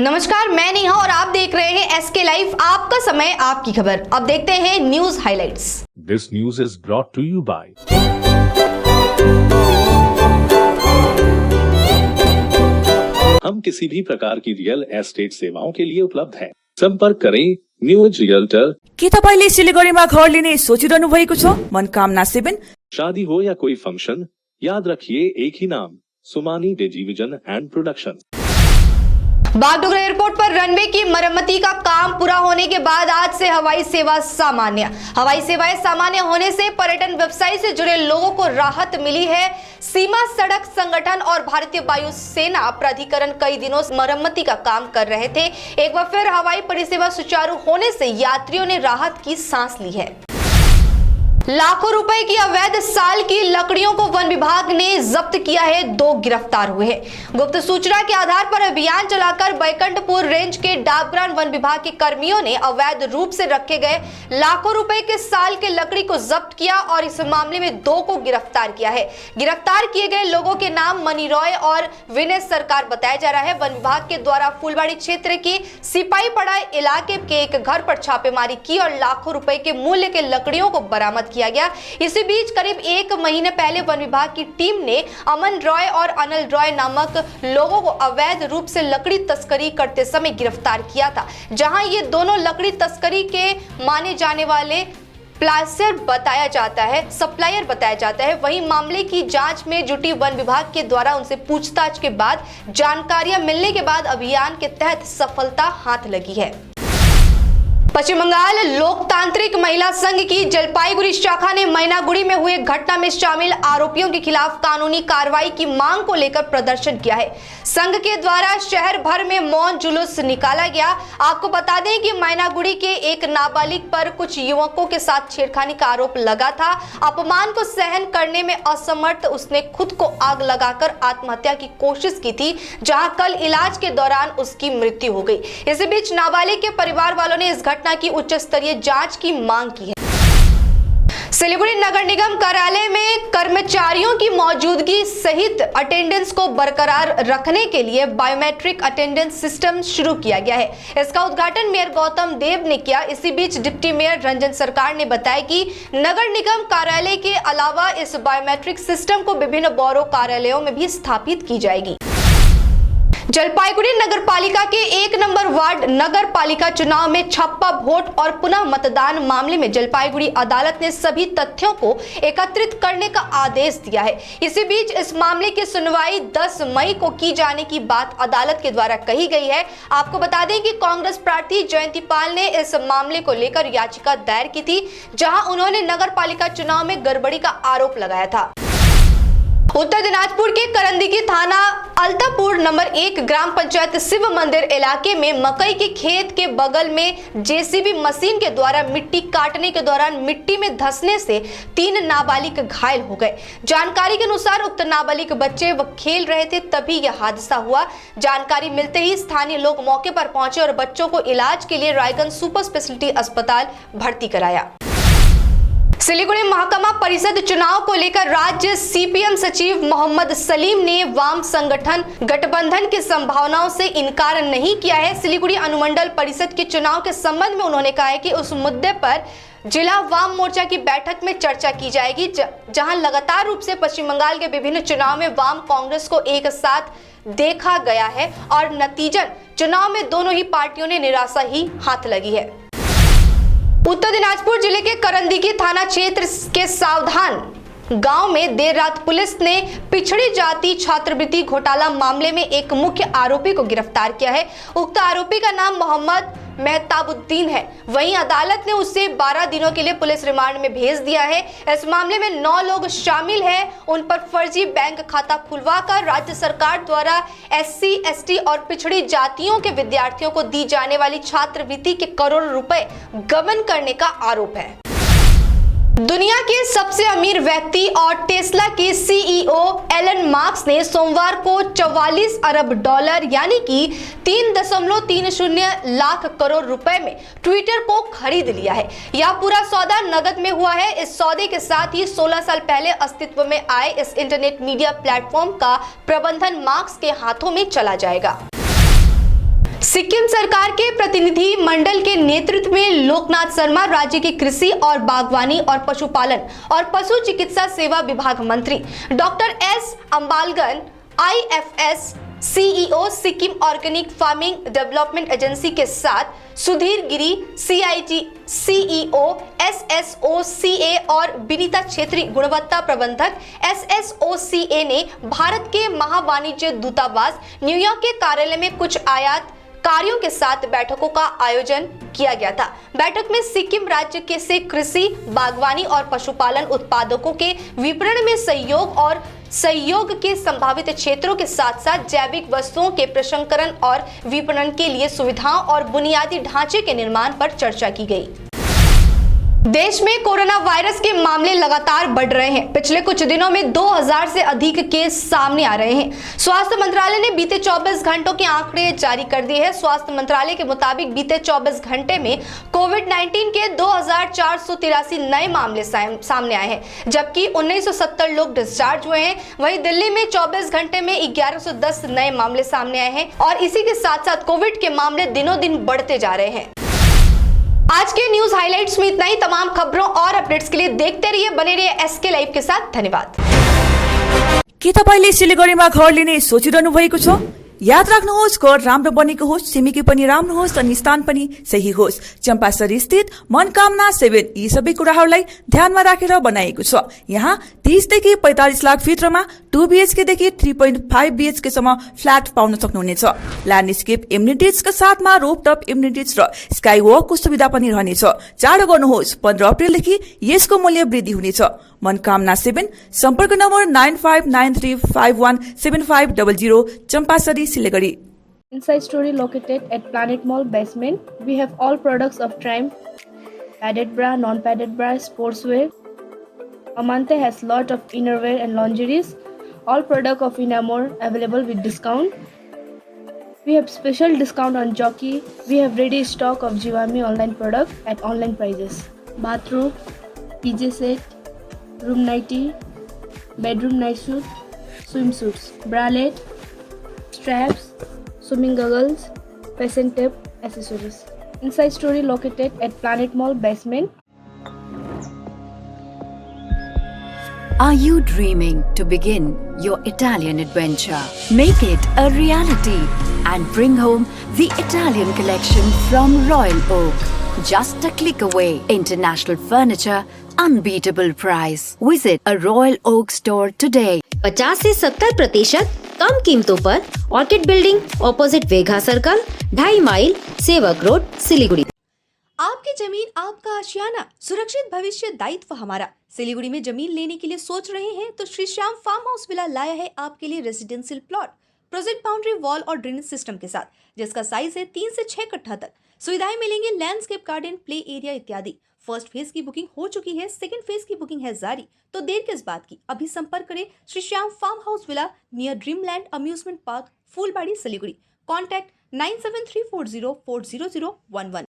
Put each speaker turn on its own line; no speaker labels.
नमस्कार, मैं नेहा और आप देख रहे हैं एसके लाइव, आपका समय आपकी खबर। अब देखते हैं news highlights.
This news is brought to you by हम किसी भी प्रकार की रियल एस्टेट सेवाओं के लिए उपलब्ध हैं। संपर्क करें न्यूज रियल्टर।
के तपाईले सिलिगुडीमा घर लिने सोचिरहनु भएको छ? मनोकामना 7।
शादी हो या कोई फंक्शन, याद रखिए एक ही नाम, सुमानी television and production.
Bagdogra airport पर रनवे की मरम्मती का काम पूरा होने के बाद आज से हवाई सेवा सामान्य। हवाई सेवाएं सामान्य होने से पर्यटन व्यवसाय से जुड़े लोगों को राहत मिली है। सीमा सड़क संगठन और भारतीय वायुसेना प्राधिकरण कई दिनों से मरम्मती का काम कर रहे थे। एक बार फिर हवाई परिसेवा सुचारू होने से यात्रियों ने राहत की सांस ली है। लाखों रुपए की अवैध साल की लकड़ियों को वन विभाग ने जब्त किया है। 2 गिरफ्तार हुए हैं। गुप्त सूचना के आधार पर अभियान चलाकर बैकुंठपुर रेंज के डाबग्राम वन विभाग के कर्मियों ने अवैध रूप से रखे गए लाखों रुपए के साल के लकड़ी को जब्त किया और इस मामले में 2 को गिरफ्तार किया है। गिरफ्तार किए गए लोगों के नाम मनी रॉय और विनय सरकार बताया जा रहा है। वन विभाग के द्वारा फुलबाड़ी क्षेत्र के सिपाही पड़ा इलाके के एक घर पर छापेमारी की और लाखों रुपए के मूल्य के लकड़ियों को बरामद किया गया। इसी बीच करीब 1 महीने पहले वन विभाग की टीम ने अमन रॉय और अनिल रॉय नामक लोगों को अवैध रूप से लकड़ी तस्करी करते समय गिरफ्तार किया था, जहां ये दोनों लकड़ी तस्करी के माने जाने वाले सप्लायर बताया जाता है। वहीं मामले की जांच में जुटी वन विभाग के द्वारा उनसे पूछताछ के बाद जानकारियां मिलने के बाद अभियान के तहत सफलता हाथ लगी है। पश्चिम बंगाल लोकतांत्रिक महिला संघ की जलपाईगुड़ी शाखा ने मैनागुड़ी में हुए घटना में शामिल आरोपियों के खिलाफ कानूनी कार्रवाई की मांग को लेकर प्रदर्शन किया है। संघ के द्वारा शहर भर में मौन जुलूस निकाला गया। आपको बता दें कि मैनागुड़ी के एक नाबालिग पर कुछ युवकों के साथ छेड़खानी का आरोप लगा था। अपमान को सहन करने में असमर्थ उसने खुद को आग लगाकर आत्महत्या की कोशिश की थी, जहां कल इलाज के दौरान उसकी मृत्यु हो गई। इसी बीच नाबालिग के परिवार वालों ने इस घटना की उच्च स्तरीय जांच की मांग की है। सिलीगुड़ी नगर निगम कार्यालय में कर्मचारियों की मौजूदगी सहित अटेंडेंस को बरकरार रखने के लिए बायोमेट्रिक अटेंडेंस सिस्टम शुरू किया गया है। इसका उद्घाटन मेयर गौतम देव ने किया। इसी बीच डिप्टी मेयर रंजन सरकार ने बताया कि नगर निगम कार्यालय के अलावा इस बायोमेट्रिक सिस्टम को विभिन्न बोरो कार्यालयों में भी स्थापित की जाएगी। जलपाईगुड़ी नगर पालिका के 1 नंबर वार्ड नगर पालिका चुनाव में छापा वोट और पुनः मतदान मामले में जलपाईगुड़ी अदालत ने सभी तथ्यों को एकत्रित करने का आदेश दिया है। इसी बीच इस मामले की सुनवाई 10 मई को की जाने की बात अदालत के द्वारा कही गई है। आपको बता दें कि कांग्रेस प्रार्थी जयंती पाल ने इस मामले को लेकर याचिका दायर की थी, जहां उन्होंने नगर पालिका चुनाव में गड़बड़ी का आरोप लगाया था। उत्तर दिनाजपुर के करंदीकी थाना अल्तापुर नंबर 1 ग्राम पंचायत शिव मंदिर इलाके में मकई के खेत के बगल में जेसीबी मशीन के द्वारा मिट्टी काटने के दौरान मिट्टी में धंसने से 3 नाबालिग घायल हो गए। जानकारी के अनुसार उक्त नाबालिग बच्चे खेल रहे थे, तभी यह हादसा हुआ। जानकारी मिलते ही स्थानीय लोग मौके पर पहुंचे और बच्चों को इलाज के लिए रायगंज सुपर स्पेशलिटी अस्पताल भर्ती कराया। सिलीगुड़ी महकमा परिषद चुनाव को लेकर राज्य सीपीएम सचिव मोहम्मद सलीम ने वाम संगठन गठबंधन की संभावनाओं से इनकार नहीं किया है। सिलीगुड़ी अनुमंडल परिषद के चुनाव के संबंध में उन्होंने कहा है कि उस मुद्दे पर जिला वाम मोर्चा की बैठक में चर्चा की जाएगी, जहां लगातार रूप से पश्चिम बंगाल के विभिन्न चुनाव में वाम कांग्रेस को एक साथ देखा गया है और नतीजन चुनाव में दोनों ही पार्टियों ने निराशा ही हाथ लगी है। उत्तर दिनाजपुर जिले के करंदीकी थाना क्षेत्र के सावधान गांव में देर रात पुलिस ने पिछड़ी जाति छात्रवृत्ति घोटाला मामले में एक मुख्य आरोपी को गिरफ्तार किया है। उक्त आरोपी का नाम मोहम्मद मेहताबुद्दीन है। वहीं अदालत ने उसे 12 दिनों के लिए पुलिस रिमांड में भेज दिया है। इस मामले में 9 लोग शामिल हैं। उन पर फर्जी बैंक खाता खुलवाकर राज्य सरकार द्वारा SC, ST और पिछड़ी जातियों के विद्यार्थियों को दी जाने वाली छात्रवृत्ति के करोड़ों रुपए गबन करने का आरोप है। दुनिया के सबसे अमीर व्यक्ति और टेस्ला के सीईओ एलन मार्क्स ने सोमवार को 44 अरब डॉलर यानी कि 3.30 लाख करोड़ रुपए में ट्विटर को खरीद लिया है। यह पूरा सौदा नगद में हुआ है। इस सौदे के साथ ही 16 साल पहले अस्तित्व में आए इस इंटरनेट मीडिया प्लेटफॉर्म का प्रबंधन मार्क्स के हाथों में चला जाएगा। सिक्किम सरकार के प्रतिनिधि मंडल के नेतृत्व में लोकनाथ शर्मा राज्य के कृषि और बागवानी और पशुपालन और पशु चिकित्सा सेवा विभाग मंत्री, doctor S Anbalagan IFS CEO Sikkim organic farming development agency के साथ सुधीर गिरी CIG CEO SSOCA और विनीता छेत्री गुणवत्ता प्रबंधक SSOCA ने भारत के महावाणिज्य दूतावास न्यूयॉर्क के कार्यालय में कुछ आयात कार्यों के साथ बैठकों का आयोजन किया गया था। बैठक में सिक्किम राज्य के से कृषि, बागवानी और पशुपालन उत्पादकों के विपणन में सहयोग और सहयोग के संभावित क्षेत्रों के साथ साथ जैविक वस्तुओं के प्रसंस्करण और विपणन के लिए सुविधाओं और बुनियादी ढांचे के निर्माण पर चर्चा की गई। देश में कोरोना वायरस के मामले लगातार बढ़ रहे हैं। पिछले कुछ दिनों में 2000 से अधिक केस सामने आ रहे हैं। स्वास्थ्य मंत्रालय ने बीते 24 घंटों के आंकड़े जारी कर दिए हैं। स्वास्थ्य मंत्रालय के मुताबिक बीते 24 घंटे में कोविड-19 के 2483 नए मामले सामने आए हैं, जबकि 1970 लोग डिस्चार्ज हुए हैं। वहीं दिल्ली में 24 घंटे में 1110 नए मामले सामने आए हैं और इसी के साथ साथ कोविड के मामले दिनों दिन बढ़ते जा रहे हैं। आज के न्यूज हाइलाइट्स में इतना ही। तमाम खबरों और अपडेट्स के लिए देखते रहिए, बने रहिए SK लाइव के साथ। धन्यवाद।
के तपाईले सिलिगुडीमा घर लिने सोचिरहनु भएको छ? याद राख्नुहोस्, घर राम्रो बनेको होस्, छिमेकी पनि राम्रो होस् अनि स्थान पनि सही होस्। चम्पासरी स्थित मनकामना 7 यी सबै कुराहरूलाई ध्यानमा राखेर बनाइएको छ। यहाँ 30 देखि 45 लाख भित्रमा 2 BHK देखि 3.5 BHK सम्म फ्ल्याट पाउन सक्नुहुनेछ। ल्यान्डस्केप एम्युनिटिजका साथमा रोपटप एम्युनिटिज र स्काई वकको सुविधा पनि रहनेछ। चाँडो गर्नुहोस्, 15 अप्रिलदेखि यसको मूल्य वृद्धि हुनेछ। मनकामना 7, सम्पर्क number 9593517500, Champasari, Siliguri.
Inside Story located at Planet Mall basement. We have all products of Triumph, padded bra, non-padded bra, sportswear. Amante has lot of innerwear and lingeries. All product of Inamore available with discount. We have special discount on Jockey. We have ready stock of Jivami online product at online prices. Bathroom, PJ set, room nightie, bedroom night suit, swimsuits, bralette, straps, swimming goggles, fashion tape, accessories. Inside Story located at Planet Mall basement.
Are you dreaming to begin your Italian adventure? Make it a reality and bring home the Italian collection from Royal Oak. Just a click away. International furniture, unbeatable price. Visit a Royal Oak store today.
50 से 70% कम कीमतों पर orchid building opposite वेघा circle, 2.5 mile, Sevoke road, Siliguri.
आपकी जमीन आपका आशियाना, सुरक्षित भविष्य दायित्व हमारा। सिलीगुड़ी में जमीन लेने के लिए सोच रहे हैं तो Shri Shyam farm house villa लाया है आपके लिए residential plot, project boundary wall और ड्रेनेज सिस्टम के साथ, जिसका साइज है 3 से 6 कट्ठा तक। सुविधाएं मिलेंगी लैंडस्केप गार्डन, प्ले एरिया इत्यादि। फर्स्ट फेज की बुकिंग हो चुकी है, सेकंड फेज की बुकिंग है जारी। तो देर किस बात की, अभी संपर्क करें Shri Shyam farm house villa near Dreamland amusement park, Phulbari, Siliguri. Contact 9734040011।